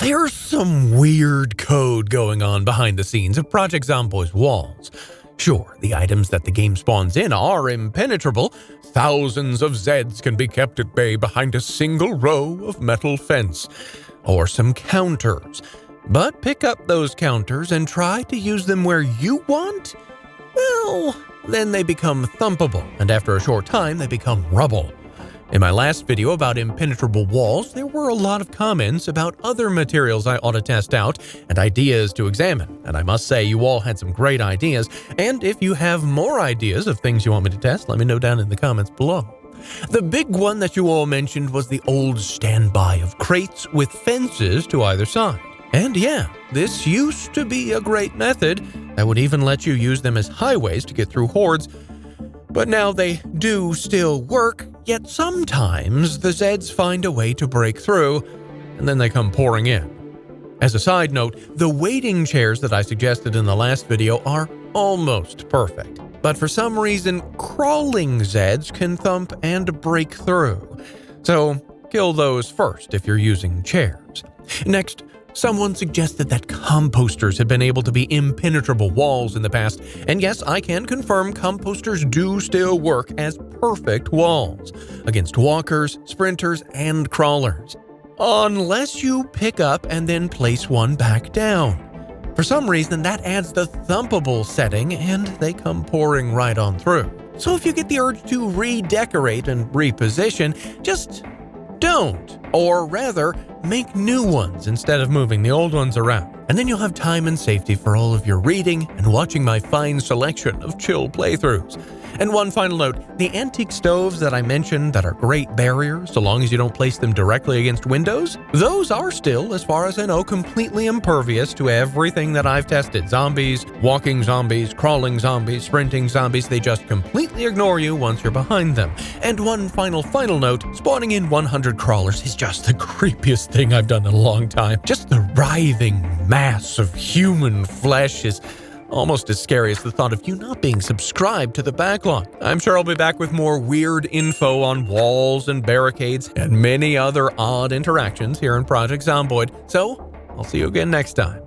There's some weird code going on behind the scenes of Project Zomboid's walls. Sure, the items that the game spawns in are impenetrable. Thousands of Zeds can be kept at bay behind a single row of metal fence. Or some counters. But pick up those counters and try to use them where you want? Well, then they become thumpable, and after a short time they become rubble. In my last video about impenetrable walls, there were a lot of comments about other materials I ought to test out and ideas to examine, and I must say you all had some great ideas, and if you have more ideas of things you want me to test, let me know down in the comments below. The big one that you all mentioned was the old standby of crates with fences to either side. And yeah, this used to be a great method that would even let you use them as highways to get through hordes, but now they do still work, yet sometimes the Zeds find a way to break through, and then they come pouring in. As a side note, the waiting chairs that I suggested in the last video are almost perfect, but for some reason, crawling Zeds can thump and break through. So kill those first if you're using chairs. Next, someone suggested that composters had been able to be impenetrable walls in the past, and yes, I can confirm composters do still work as perfect walls against walkers, sprinters, and crawlers. Unless you pick up and then place one back down. For some reason, that adds the thumpable setting, and they come pouring right on through. So if you get the urge to redecorate and reposition, just don't. Or rather, make new ones instead of moving the old ones around. And then you'll have time and safety for all of your reading and watching my fine selection of chill playthroughs. And one final note, the antique stoves that I mentioned that are great barriers so long as you don't place them directly against windows, those are still, as far as I know, completely impervious to everything that I've tested. Zombies, walking zombies, crawling zombies, sprinting zombies, they just completely ignore you once you're behind them. And one final note, spawning in 100 crawlers is just the creepiest thing I've done in a long time. Just the writhing mass of human flesh is almost as scary as the thought of you not being subscribed to the backlog. I'm sure I'll be back with more weird info on walls and barricades and many other odd interactions here in Project Zomboid, so I'll see you again next time.